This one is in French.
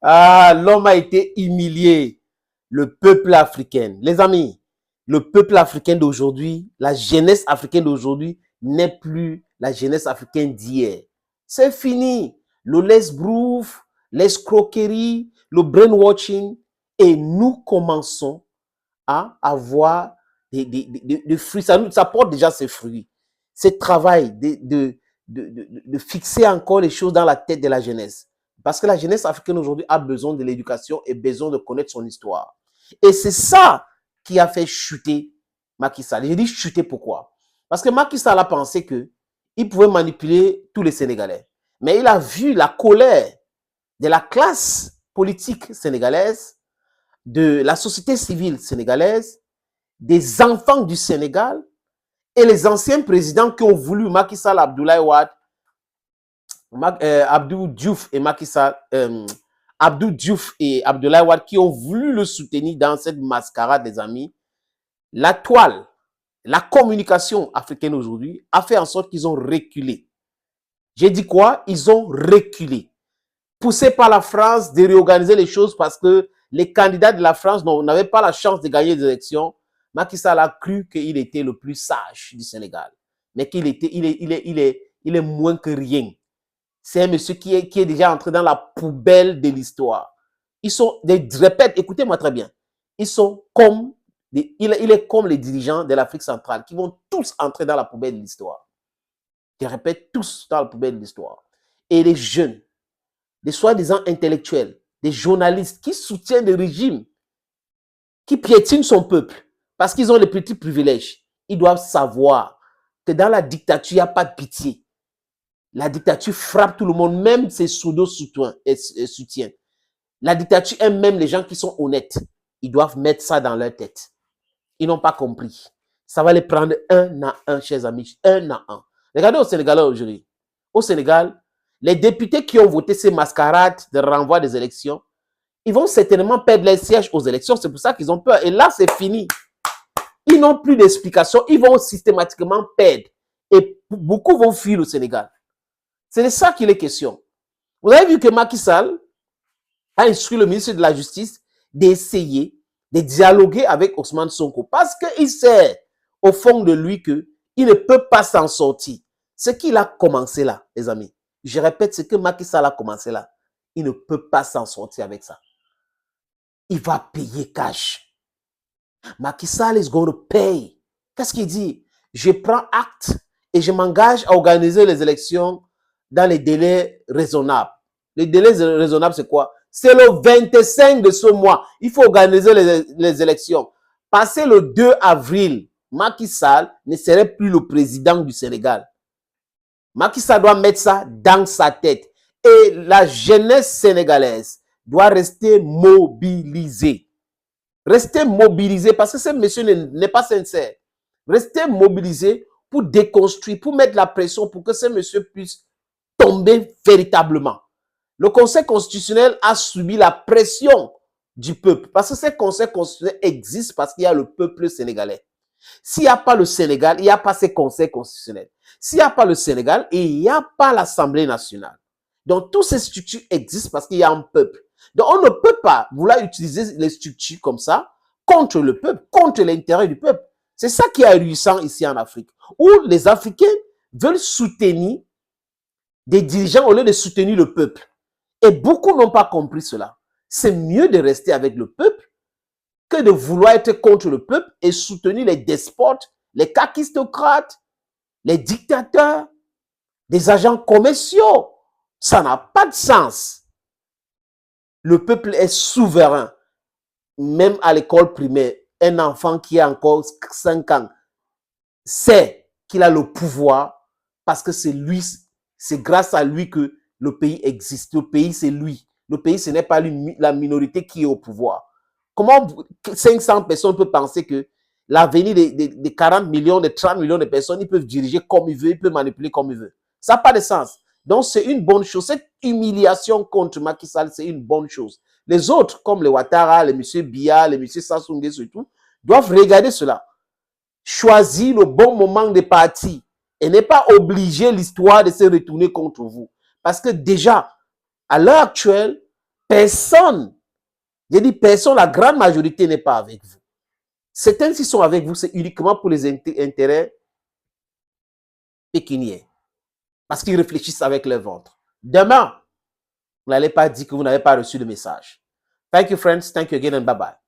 Ah, l'homme a été humilié. Le peuple africain. Les amis, le peuple africain d'aujourd'hui, la jeunesse africaine d'aujourd'hui n'est plus la jeunesse africaine d'hier. C'est fini. Le lesbrouf, l'escroquerie, le brainwashing. Et nous commençons à avoir des fruits. Ça porte déjà ses fruits. Ce travail de fixer encore les choses dans la tête de la jeunesse. Parce que la jeunesse africaine aujourd'hui a besoin de l'éducation et besoin de connaître son histoire. Et c'est ça qui a fait chuter Macky Sall. Je dis chuter pourquoi? Parce que Macky Sall a pensé qu'il pouvait manipuler tous les Sénégalais. Mais il a vu la colère de la classe politique sénégalaise, de la société civile sénégalaise, des enfants du Sénégal et les anciens présidents qui ont voulu Macky Sall, Abdoulaye Wade, Abdou Diouf et Macky Sall, Abdou Diouf et Abdoulaye Wade qui ont voulu le soutenir dans cette mascarade, des amis. La toile, la communication africaine aujourd'hui a fait en sorte qu'ils ont reculé. J'ai dit quoi? Ils ont reculé. Poussés par la France de réorganiser les choses parce que les candidats de la France n'avaient pas la chance de gagner les élections. Macky Sall a cru qu'il était le plus sage du Sénégal, mais qu'il est moins que rien. C'est un monsieur qui est déjà entré dans la poubelle de l'histoire. Ils sont, je répète, écoutez-moi très bien, ils sont comme, il est comme les dirigeants de l'Afrique centrale qui vont tous entrer dans la poubelle de l'histoire. Je répète, tous dans la poubelle de l'histoire. Et les jeunes, des soi-disant intellectuels, des journalistes qui soutiennent le régime, qui piétinent son peuple, parce qu'ils ont les petits privilèges, ils doivent savoir que dans la dictature, il n'y a pas de pitié. La dictature frappe tout le monde, même ses pseudo-soutiens. La dictature aime même les gens qui sont honnêtes. Ils doivent mettre ça dans leur tête. Ils n'ont pas compris. Ça va les prendre un à un, chers amis, un à un. Regardez au Sénégal aujourd'hui. Au Sénégal, les députés qui ont voté ces mascarades de renvoi des élections, ils vont certainement perdre les sièges aux élections. C'est pour ça qu'ils ont peur. Et là, c'est fini. Ils n'ont plus d'explication. Ils vont systématiquement perdre. Et beaucoup vont fuir le Sénégal. C'est de ça qu'il est question. Vous avez vu que Macky Sall a instruit le ministre de la Justice d'essayer de dialoguer avec Ousmane Sonko parce qu'il sait au fond de lui qu'il ne peut pas s'en sortir. Ce qu'il a commencé là, les amis, je répète, ce que Macky Sall a commencé là, il ne peut pas s'en sortir avec ça. Il va payer cash. Macky Sall is going to pay. Qu'est-ce qu'il dit? Je prends acte et je m'engage à organiser les élections dans les délais raisonnables. Les délais raisonnables, c'est quoi? C'est le 25 de ce mois. Il faut organiser les élections. Passé le 2 avril, Macky Sall ne serait plus le président du Sénégal. Macky Sall doit mettre ça dans sa tête. Et la jeunesse sénégalaise doit rester mobilisée. Restez mobilisés parce que ce monsieur n'est pas sincère. Restez mobilisés pour déconstruire, pour mettre la pression pour que ce monsieur puisse tomber véritablement. Le Conseil constitutionnel a subi la pression du peuple parce que ce Conseil constitutionnel existe parce qu'il y a le peuple sénégalais. S'il n'y a pas le Sénégal, il n'y a pas ce Conseil constitutionnel. S'il n'y a pas le Sénégal, il n'y a pas l'Assemblée nationale. Donc, toutes ces structures existent parce qu'il y a un peuple. Donc, on ne peut pas vouloir utiliser les structures comme ça contre le peuple, contre l'intérêt du peuple. C'est ça qui est réussi ici en Afrique, où les Africains veulent soutenir des dirigeants au lieu de soutenir le peuple. Et beaucoup n'ont pas compris cela. C'est mieux de rester avec le peuple que de vouloir être contre le peuple et soutenir les despotes, les kakistocrates, les dictateurs, des agents commerciaux. Ça n'a pas de sens. Le peuple est souverain. Même à l'école primaire, un enfant qui a encore 5 ans sait qu'il a le pouvoir parce que c'est lui, c'est grâce à lui que le pays existe. Le pays, c'est lui. Le pays, ce n'est pas lui, la minorité qui est au pouvoir. Comment 500 personnes peuvent penser que l'avenir de 40 millions, de 30 millions de personnes, ils peuvent diriger comme ils veulent, ils peuvent manipuler comme ils veulent. Ça n'a pas de sens. Donc, c'est une bonne chose. Cette humiliation contre Macky Sall, c'est une bonne chose. Les autres, comme les Ouattara, les M. Biya, les M. Sassou Nguesso et tout, doivent regarder cela. Choisir le bon moment de partir et n'est pas obliger l'histoire de se retourner contre vous. Parce que déjà, à l'heure actuelle, personne, j'ai dit personne, la grande majorité n'est pas avec vous. Certains qui sont avec vous, c'est uniquement pour les intérêts pécuniaires. Parce qu'ils réfléchissent avec leur ventre. Demain, vous n'allez pas dire que vous n'avez pas reçu le message. Thank you, friends. Thank you again and bye-bye.